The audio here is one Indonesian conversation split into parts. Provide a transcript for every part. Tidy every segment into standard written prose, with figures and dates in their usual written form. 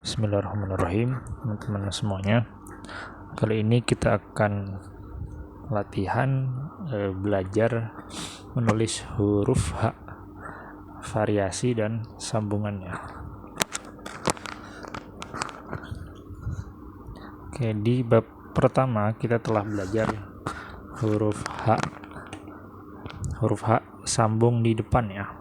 Bismillahirrahmanirrahim, teman-teman semuanya. Kali ini kita akan latihan belajar menulis huruf H, variasi dan sambungannya. Oke, di bab pertama kita telah belajar huruf H sambung di depan ya.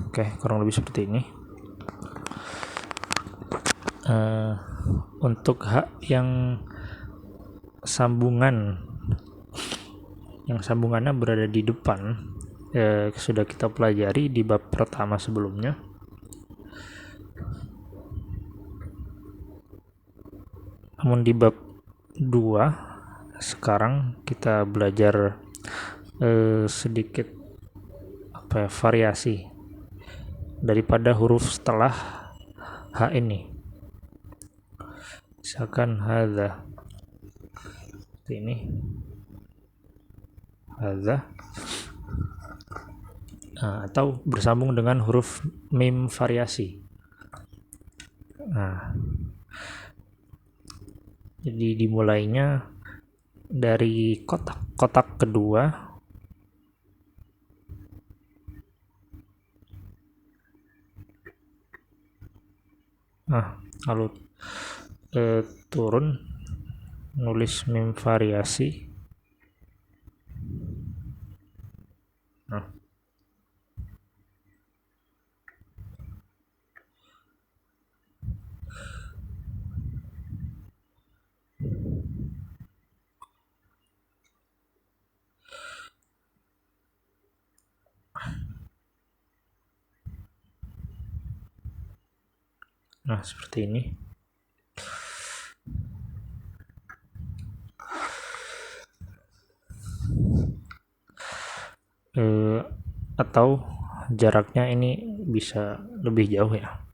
Oke, kurang lebih seperti ini. Untuk H yang sambungannya berada di depan, sudah kita pelajari di bab pertama sebelumnya. Namun di bab 2 sekarang kita belajar sedikit variasi daripada huruf setelah H ini. Misalkan hadza, seperti ini, hadza, atau bersambung dengan huruf mim variasi. Jadi dimulainya dari kotak kedua, lalu turun, nulis mim variasi. Seperti ini. Atau jaraknya ini bisa lebih jauh ya.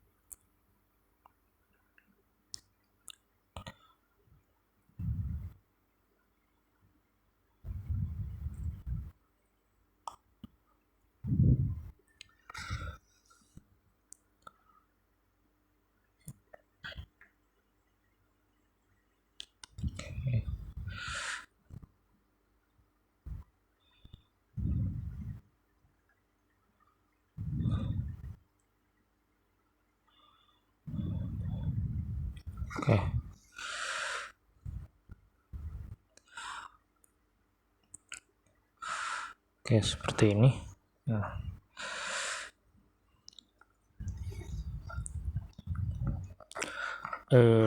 Oke, seperti ini.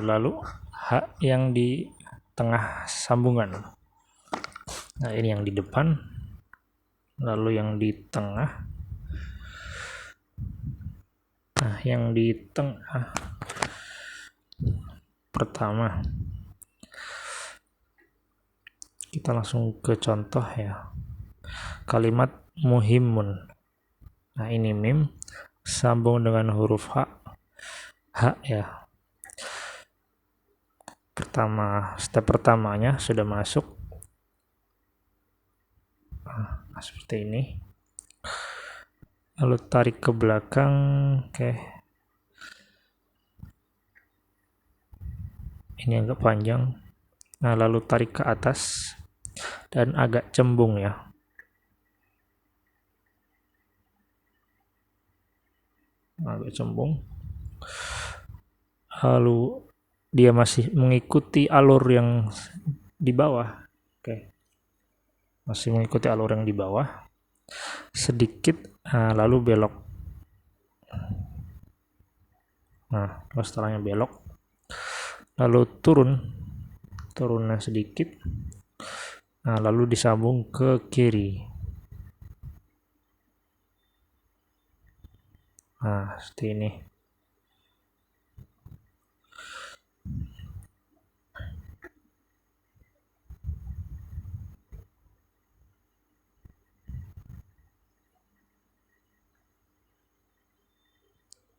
Lalu H yang di tengah sambungan. Ini yang di depan, lalu yang di tengah. Yang di tengah pertama, kita langsung ke contoh ya. Kalimat muhimun. Ini mim sambung dengan huruf H ya. Step pertamanya sudah masuk. Seperti ini. Lalu tarik ke belakang. Ini agak panjang. Lalu tarik ke atas dan agak cembung ya. Agak cembung. Lalu dia masih mengikuti alur yang di bawah. Masih mengikuti alur yang di bawah sedikit, lalu belok. Setelahnya belok, lalu turunnya sedikit, lalu disambung ke kiri. Seperti ini.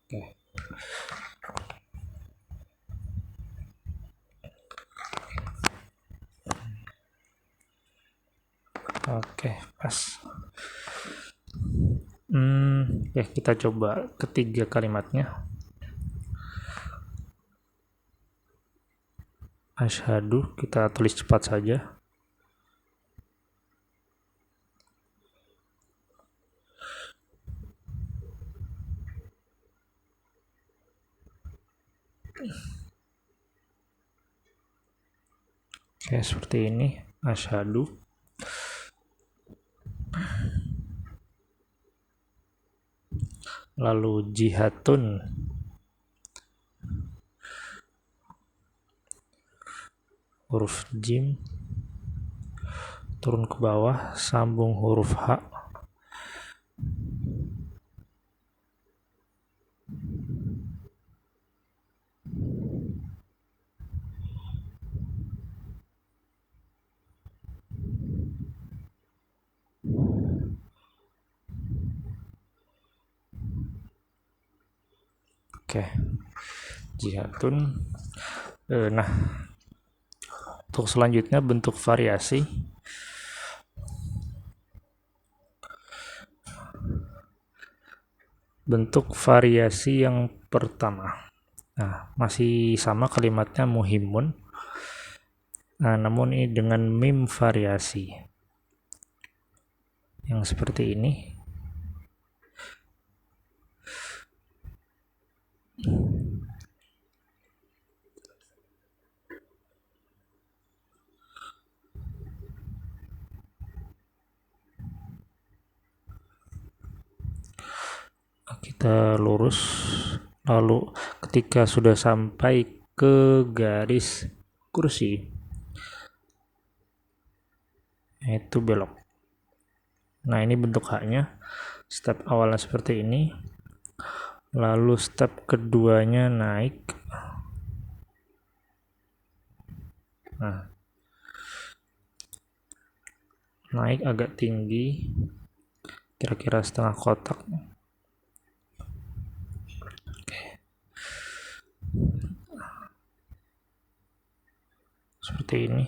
Oke. Oke, pas. Ya, kita coba ketiga kalimatnya. Asyhadu, kita tulis cepat saja. Oke, seperti ini. Asyhadu. Lalu jihatun. Huruf jim. Turun ke bawah, sambung huruf H. Oke, jihatun. Nah, untuk selanjutnya bentuk variasi. Bentuk variasi yang pertama. Nah, masih sama kalimatnya muhimun. Nah, namun ini dengan mim variasi. Yang seperti ini. Kita lurus, lalu ketika sudah sampai ke garis kursi, itu belok. Nah, ini bentuk haknya. Step awalnya seperti ini, lalu step keduanya naik. Nah, naik agak tinggi, kira-kira setengah kotak. Seperti ini.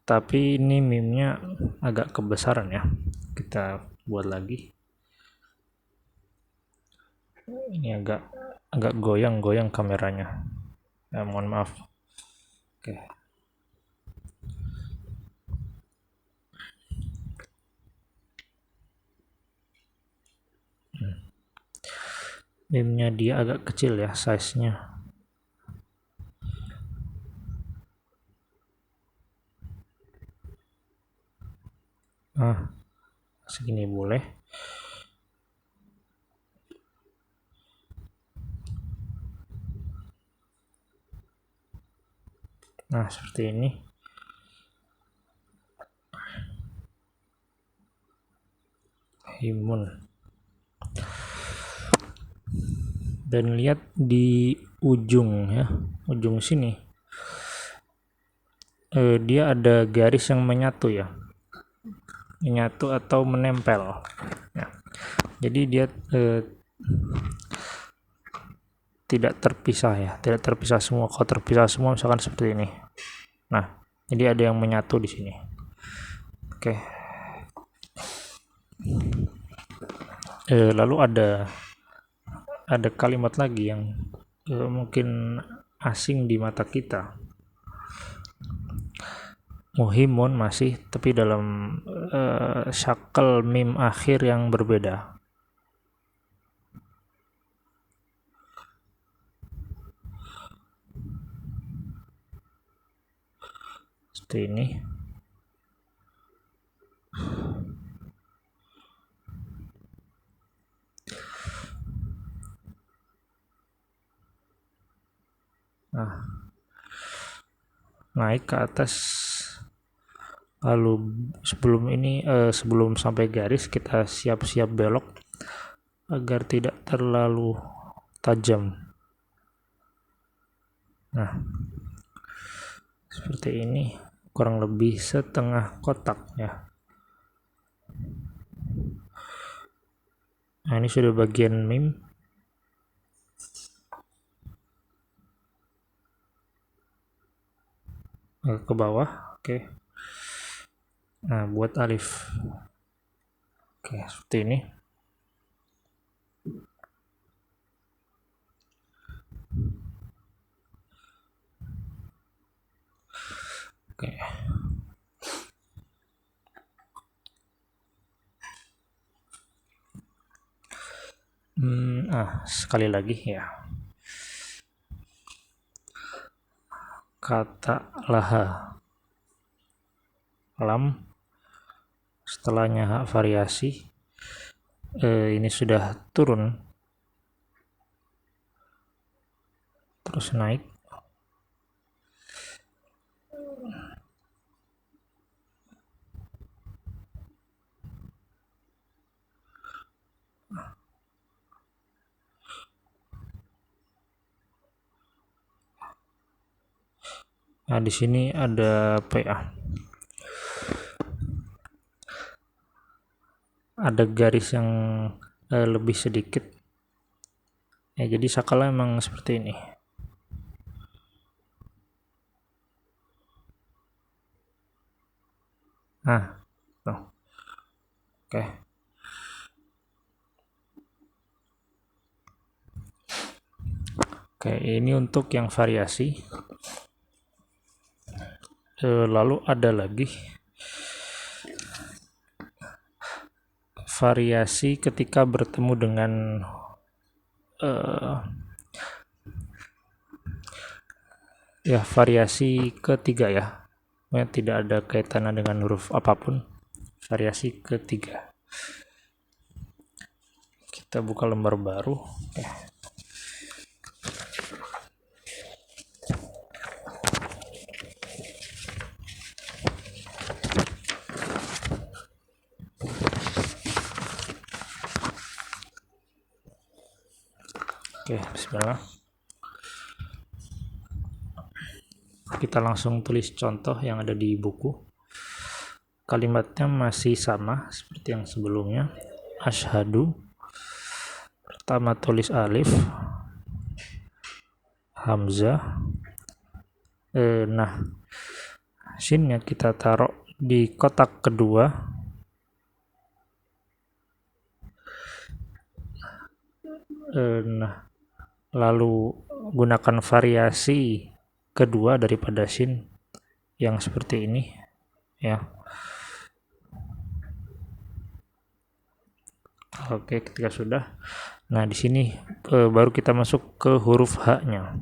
Tapi ini meme-nya agak kebesaran ya. Kita buat lagi. Ini agak goyang-goyang kameranya. Mohon maaf. Oke. Meme-nya dia agak kecil ya size-nya. Segini boleh. Nah, seperti ini. Himun. Dan lihat di ujung ya, ujung sini. Dia ada garis yang menyatu ya. Menyatu atau menempel. Ya. Jadi dia tidak terpisah ya, tidak terpisah semua. Kalau terpisah semua misalkan seperti ini. Nah, jadi ada yang menyatu di sini. Oke. Lalu ada kalimat lagi yang mungkin asing di mata kita. Muhimun masih, tapi dalam syakal mim akhir yang berbeda. Seperti ini. Nah, naik ke atas. Lalu sebelum sampai garis kita siap-siap belok agar tidak terlalu tajam. Nah, seperti ini, kurang lebih setengah kotak ya. Nah, ini sudah bagian mim. Ke bawah, oke. Nah, buat alif. Oke, seperti ini. Oke. Sekali lagi ya. Kata laha. Lam. Setelahnya hak variasi. Ini sudah turun. Terus naik. Nah, di sini ada PA. Ada garis yang lebih sedikit. Ya, jadi sakala emang seperti ini. Nah, tuh. Oke. Oke, ini untuk yang variasi. Lalu ada lagi variasi ketika bertemu dengan variasi ketiga ya. Tidak ada kaitannya dengan huruf apapun. Variasi ketiga. Kita buka lembar baru. Oke, bismillah. Kita langsung tulis contoh yang ada di buku. Kalimatnya masih sama seperti yang sebelumnya. Asyhadu. Pertama tulis alif, hamzah. Nah, shinnya kita taruh di kotak kedua. Nah, lalu gunakan variasi kedua daripada shin yang seperti ini ya. Oke, ketika sudah, nah di sini baru kita masuk ke huruf H-nya.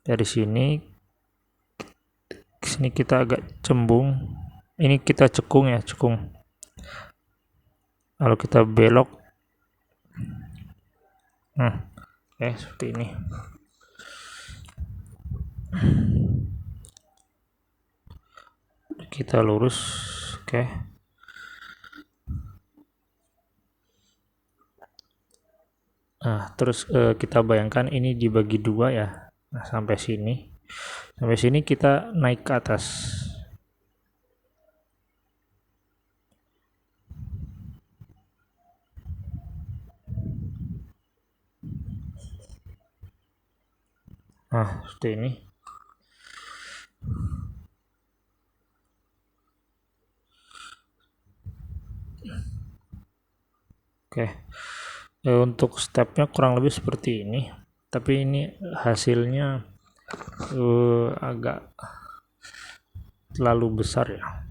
Dari sini kita agak cembung. Ini kita cekung ya, cekung. Lalu kita belok. Seperti ini. Kita lurus, oke. Nah, terus kita bayangkan ini dibagi dua ya. Nah, sampai sini kita naik ke atas. Nah, seperti ini. Oke. Untuk stepnya kurang lebih seperti ini. Tapi ini hasilnya agak terlalu besar ya.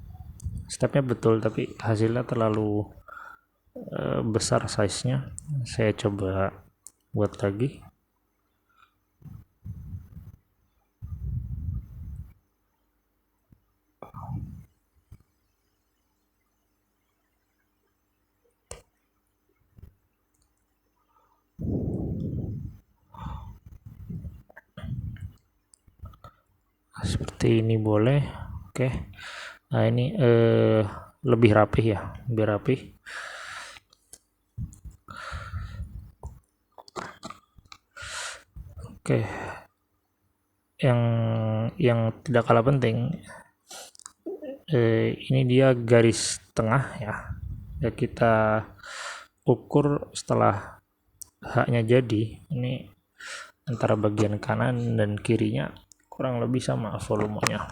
Stepnya betul tapi hasilnya terlalu besar size-nya. Saya coba buat lagi. Seperti ini boleh. Oke. Nah, ini lebih rapih ya, lebih rapih. Oke. Yang tidak kalah penting, ini dia garis tengah ya. Kita ukur setelah haknya jadi, ini antara bagian kanan dan kirinya kurang lebih sama volumenya.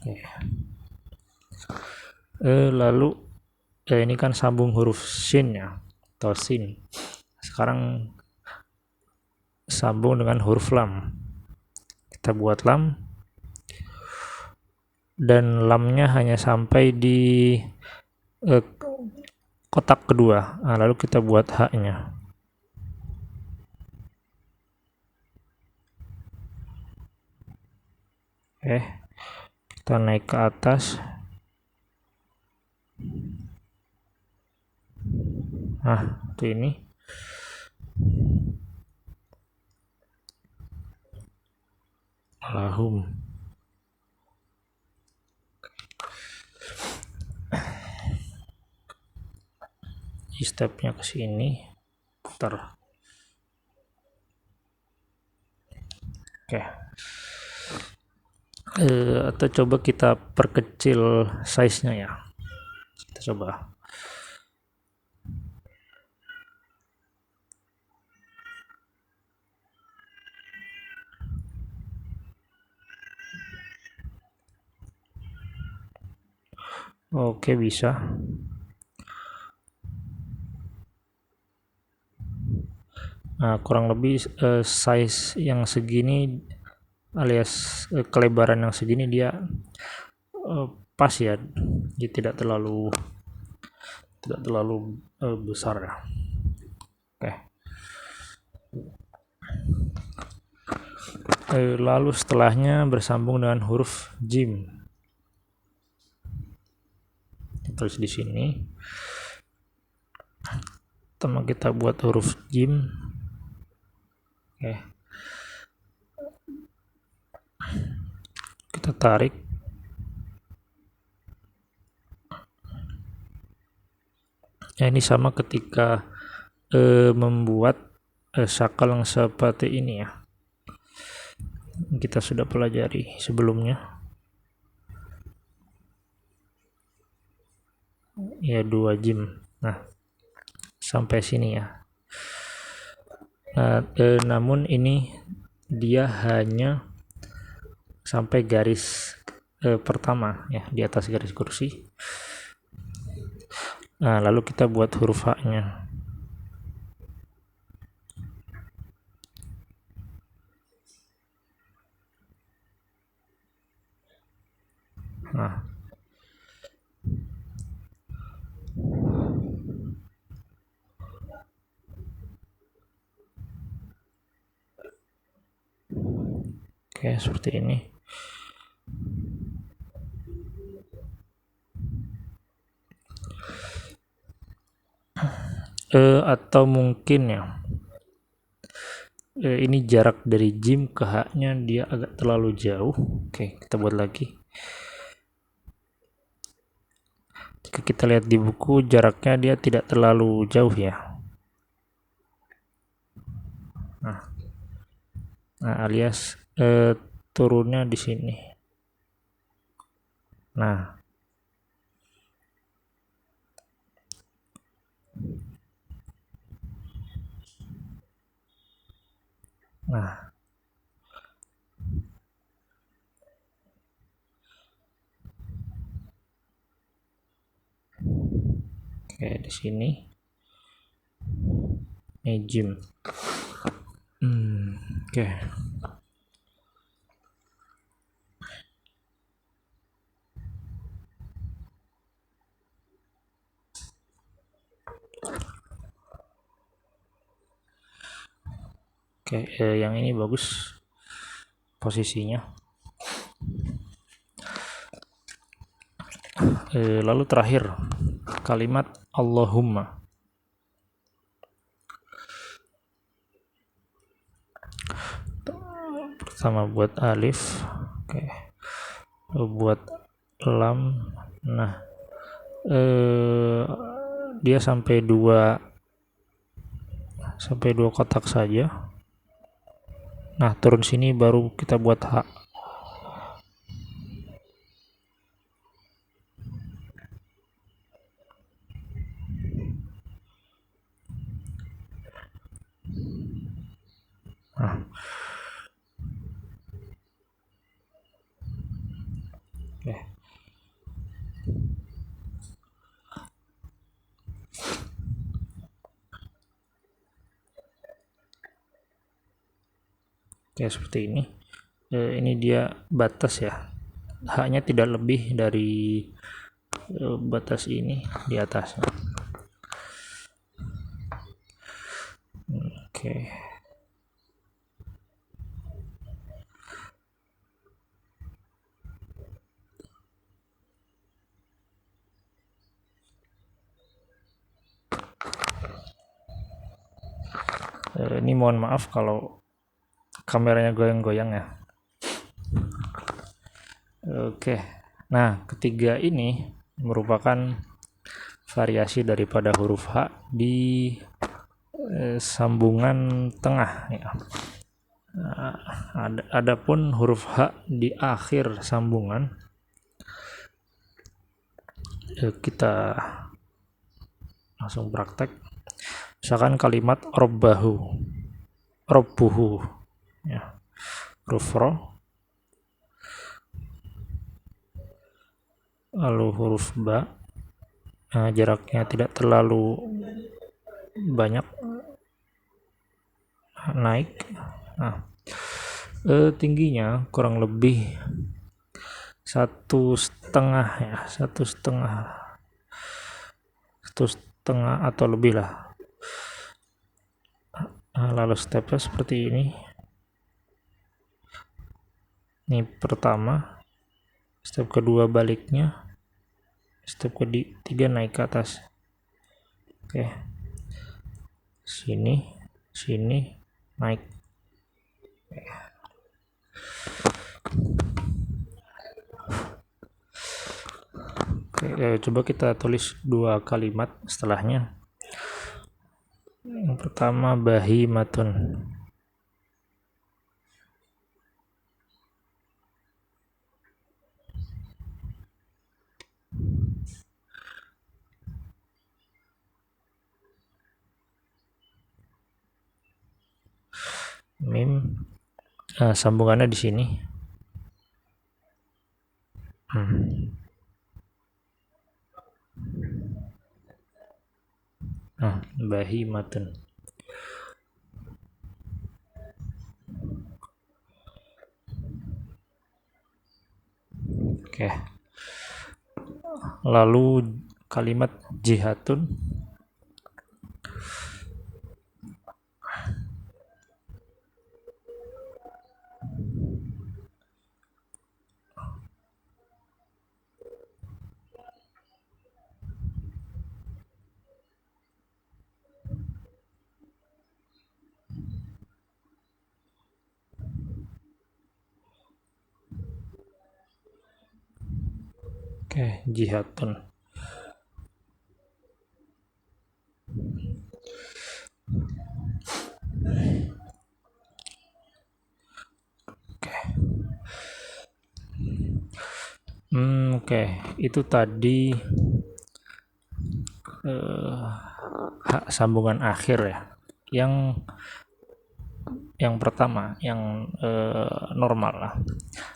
Oke. Lalu ini kan sambung huruf shin ya, atau sin. Sekarang sambung dengan huruf lam. Kita buat lam, dan lamnya hanya sampai di kotak kedua. Nah, lalu kita buat haknya. Kita naik ke atas. Nah, itu ini. Lahum. Stepnya ke sini, putar. Oke. Atau coba kita perkecil size-nya ya. Kita coba. Oke, bisa. Nah, kurang lebih size yang segini alias kelebaran yang segini dia pas ya, dia tidak terlalu besar ya. Oke. Lalu setelahnya bersambung dengan huruf jim. Terus di sini kita buat huruf jim. Oke. Kita tarik. Ya, ini sama ketika membuat syakal yang seperti ini ya. Kita sudah pelajari sebelumnya. Ya, 2 jim. Nah, sampai sini ya. Nah, namun ini dia hanya sampai garis pertama ya, di atas garis kursi. Nah, lalu kita buat huruf H-nya. Nah, oke, seperti ini. Atau mungkin ya, ini jarak dari jim ke H-nya dia agak terlalu jauh. Oke, kita buat lagi. Jika kita lihat di buku, jaraknya dia tidak terlalu jauh ya. Nah, alias turunnya di sini. Nah, oke, di sini ini jim. Oke. Oke, yang ini bagus posisinya. Lalu terakhir kalimat Allahumma. Pertama buat alif, oke. Buat lam. Nah, dia sampai dua kotak saja. Nah, turun sini baru kita buat H. Kayak seperti ini. Ini dia batas ya, haknya tidak lebih dari batas ini di atasnya. Oke. Ini mohon maaf kalau kameranya goyang-goyang ya. Oke. Nah, ketiga ini merupakan variasi daripada huruf H di sambungan tengah ya. Adapun huruf H di akhir sambungan, kita langsung praktek. Misalkan kalimat robbuhu ya, huruf ro, lalu huruf ba, jaraknya tidak terlalu banyak naik. Nah, tingginya kurang lebih 1,5 ya, 1,5 atau lebih lah. Lalu stepnya seperti ini. Ini pertama, step kedua baliknya, step ketiga naik ke atas. Oke, sini naik. Oke, coba kita tulis 2 kalimat setelahnya. Yang pertama bahimatun. Mim, sambungannya di sini. Bahimatun. Oke. Lalu kalimat jihatun. Oke, jihatun. Oke, itu tadi sambungan akhir ya. Yang pertama, yang normal lah.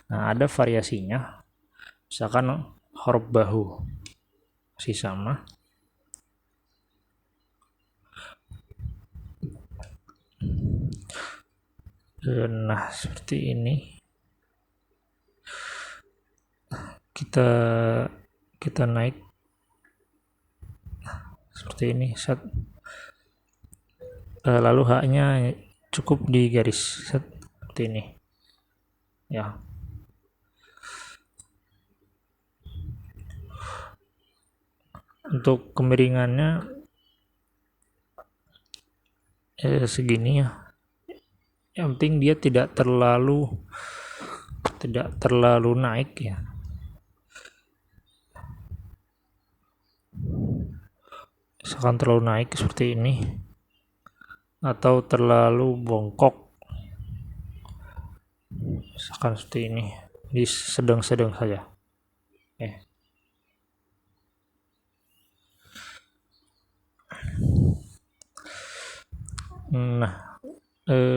Nah, ada variasinya. Misalkan huruf bahu masih sama. Nah, seperti ini. Kita naik seperti ini. Lalu haknya cukup di garis seperti ini ya. Untuk kemiringannya segini ya. Yang penting dia tidak terlalu naik ya. Misalkan terlalu naik seperti ini atau terlalu bongkok, misalkan seperti ini, di sedang-sedang saja. Oke. Nah,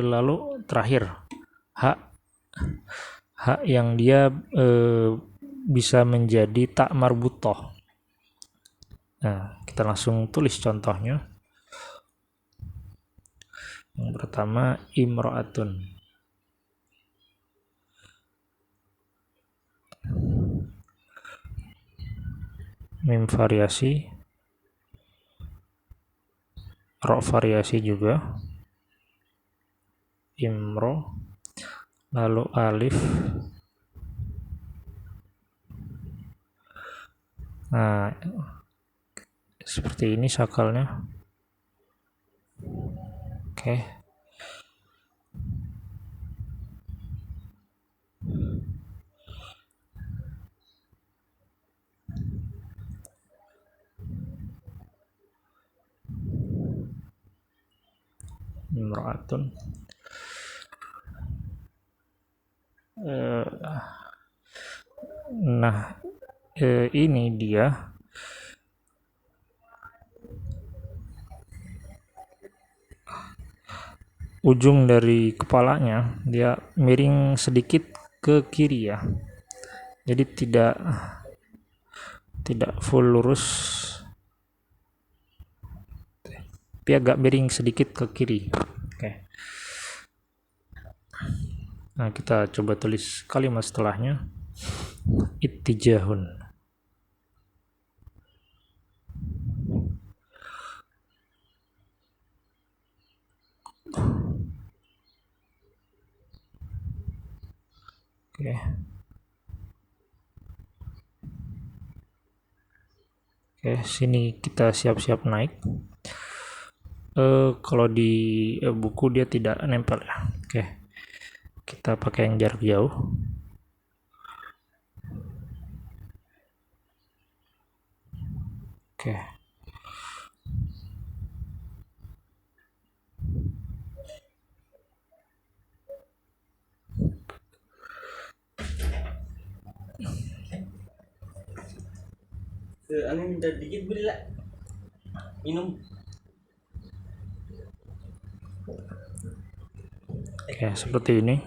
lalu terakhir hak yang dia bisa menjadi tak marbutoh. Nah, kita langsung tulis contohnya. Yang pertama imro'atun. mim variasi, ro variasi juga, imro, lalu alif. Nah, seperti ini sakalnya. Oke. Imro'atun. Nah, ini dia ujung dari kepalanya, dia miring sedikit ke kiri ya, jadi tidak full lurus, tapi agak miring sedikit ke kiri. Oke. Nah, kita coba tulis kalimat setelahnya. Ittijahun. Oke. Oke, sini kita siap-siap naik. Kalau di buku dia tidak nempel ya. Oke. Kita pakai yang jarak jauh. Oke. Anu minta dikit beli lah minum. Oke, seperti ini.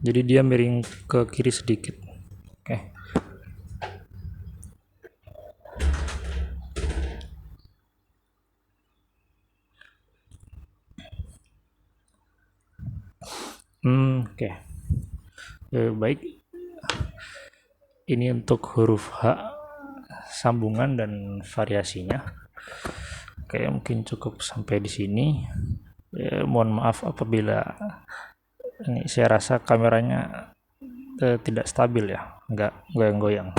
Jadi dia miring ke kiri sedikit. Oke. Oke. Baik. Ini untuk huruf H, sambungan dan variasinya. Oke, mungkin cukup sampai di sini. Mohon maaf apabila ini saya rasa kameranya tidak stabil ya, nggak goyang-goyang.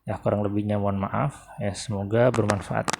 Ya, kurang lebihnya mohon maaf. Ya, semoga bermanfaat.